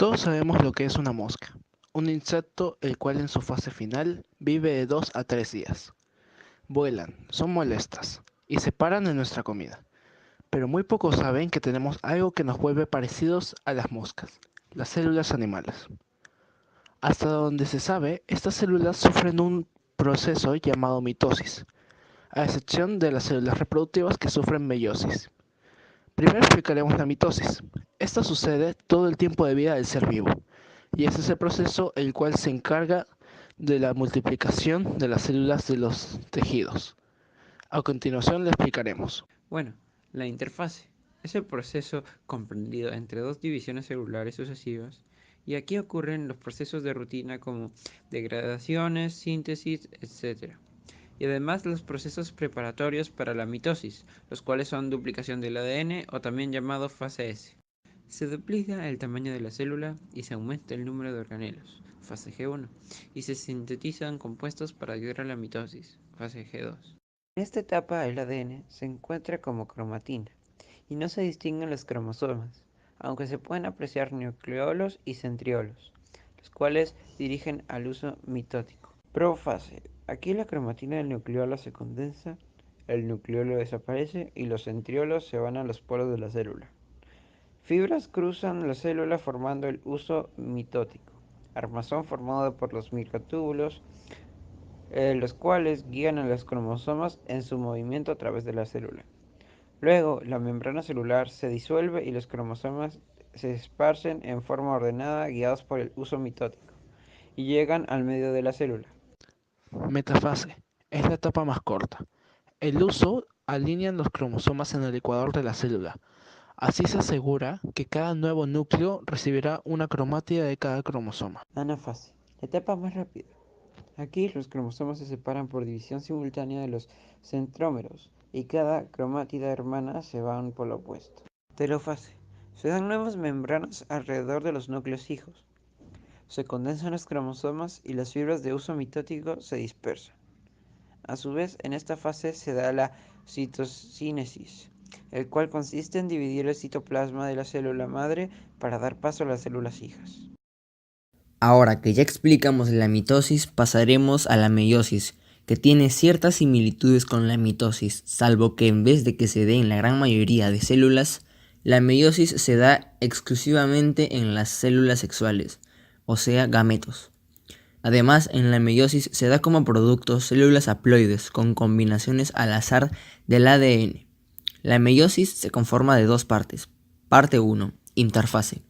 Todos sabemos lo que es una mosca, un insecto el cual en su fase final vive de 2 a 3 días. Vuelan, son molestas y se paran en nuestra comida, pero muy pocos saben que tenemos algo que nos vuelve parecidos a las moscas, las células animales. Hasta donde se sabe, estas células sufren un proceso llamado mitosis, a excepción de las células reproductivas que sufren meiosis. Primero explicaremos la mitosis. Esta sucede todo el tiempo de vida del ser vivo, y es ese proceso el cual se encarga de la multiplicación de las células de los tejidos. A continuación le explicaremos. Bueno, la interfase es el proceso comprendido entre dos divisiones celulares sucesivas, y aquí ocurren los procesos de rutina como degradaciones, síntesis, etc. Y además los procesos preparatorios para la mitosis, los cuales son duplicación del ADN o también llamado fase S. Se duplica el tamaño de la célula y se aumenta el número de organelos, fase G1, y se sintetizan compuestos para ayudar a la mitosis, fase G2. En esta etapa el ADN se encuentra como cromatina y no se distinguen los cromosomas, aunque se pueden apreciar nucleolos y centriolos, los cuales dirigen al uso mitótico. Profase. Aquí la cromatina del nucleolo se condensa, el nucleolo desaparece y los centriolos se van a los polos de la célula. Fibras cruzan la célula formando el uso mitótico, armazón formado por los microtúbulos, los cuales guían a los cromosomas en su movimiento a través de la célula. Luego, la membrana celular se disuelve y los cromosomas se esparcen en forma ordenada guiados por el uso mitótico y llegan al medio de la célula. Metafase es la etapa más corta. El uso alinea los cromosomas en el ecuador de la célula. Así se asegura que cada nuevo núcleo recibirá una cromátida de cada cromosoma. Anafase, la etapa más rápida. Aquí los cromosomas se separan por división simultánea de los centrómeros y cada cromátida hermana se va a un polo opuesto. Telofase. Se dan nuevas membranas alrededor de los núcleos hijos. Se condensan los cromosomas y las fibras de uso mitótico se dispersan. A su vez, en esta fase se da la citocínesis, el cual consiste en dividir el citoplasma de la célula madre para dar paso a las células hijas. Ahora que ya explicamos la mitosis, pasaremos a la meiosis, que tiene ciertas similitudes con la mitosis, salvo que en vez de que se dé en la gran mayoría de células, la meiosis se da exclusivamente en las células sexuales, o sea, gametos. Además, en la meiosis se da como producto células haploides con combinaciones al azar del ADN. La meiosis se conforma de dos partes. Parte 1, interfase.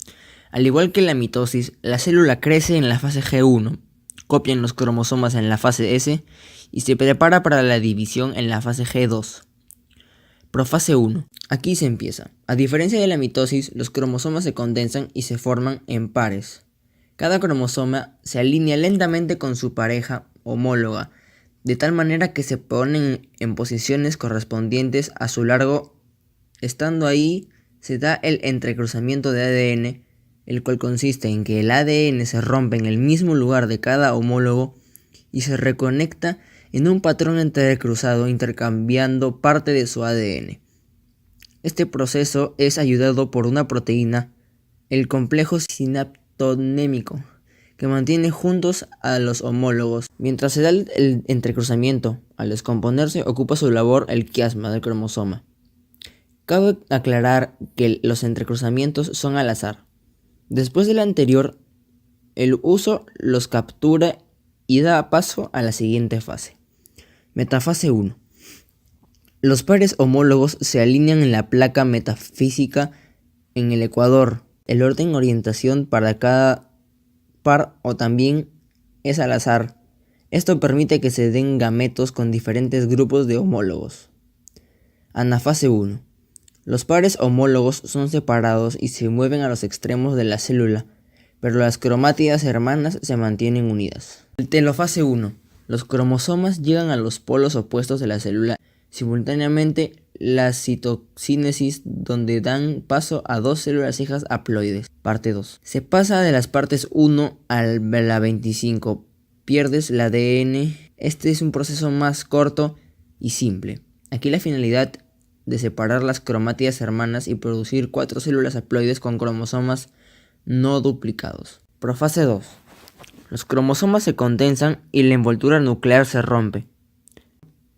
Al igual que la mitosis, la célula crece en la fase G1, copian los cromosomas en la fase S y se prepara para la división en la fase G2. Profase 1. Aquí se empieza. A diferencia de la mitosis, los cromosomas se condensan y se forman en pares. Cada cromosoma se alinea lentamente con su pareja homóloga, de tal manera que se ponen en posiciones correspondientes a su largo. Estando ahí, se da el entrecruzamiento de ADN, el cual consiste en que el ADN se rompe en el mismo lugar de cada homólogo y se reconecta en un patrón entrecruzado intercambiando parte de su ADN. Este proceso es ayudado por una proteína, el complejo sinaptonémico, que mantiene juntos a los homólogos. Mientras se da el entrecruzamiento, al descomponerse ocupa su labor el quiasma del cromosoma. Cabe aclarar que los entrecruzamientos son al azar. Después del anterior, el uso los captura y da paso a la siguiente fase. Metafase 1. Los pares homólogos se alinean en la placa metafísica en el ecuador. El orden orientación para cada par o también es al azar. Esto permite que se den gametos con diferentes grupos de homólogos. Anafase 1. Los pares homólogos son separados y se mueven a los extremos de la célula, pero las cromátidas hermanas se mantienen unidas. Telofase 1. Los cromosomas llegan a los polos opuestos de la célula simultáneamente la citocínesis, donde dan paso a dos células hijas haploides. Parte 2. Se pasa de las partes 1 a la 25. Pierdes el ADN. Este es un proceso más corto y simple. Aquí la finalidad de separar las cromátidas hermanas y producir 4 células haploides con cromosomas no duplicados. Profase 2. Los cromosomas se condensan y la envoltura nuclear se rompe.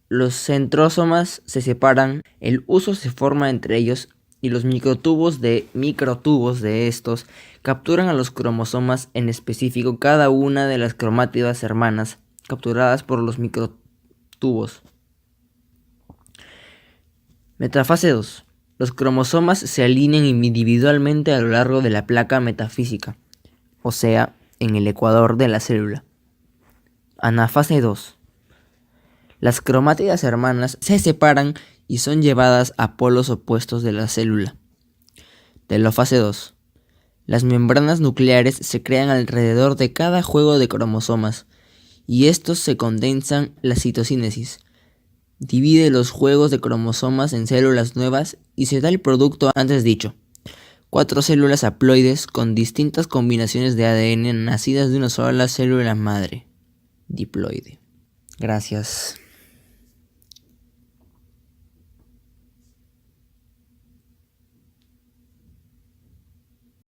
Los centrósomas se separan, el huso se forma entre ellos y los microtubos de estos capturan a los cromosomas, en específico cada una de las cromátidas hermanas capturadas por los microtubos. Metafase 2. Los cromosomas se alinean individualmente a lo largo de la placa metafísica, o sea, en el ecuador de la célula. Anafase 2. Las cromátidas hermanas se separan y son llevadas a polos opuestos de la célula. Telofase 2. Las membranas nucleares se crean alrededor de cada juego de cromosomas y estos se condensan. La citocinesis divide los juegos de cromosomas en células nuevas y se da el producto antes dicho. 4 células haploides con distintas combinaciones de ADN nacidas de una sola célula madre, diploide. Gracias.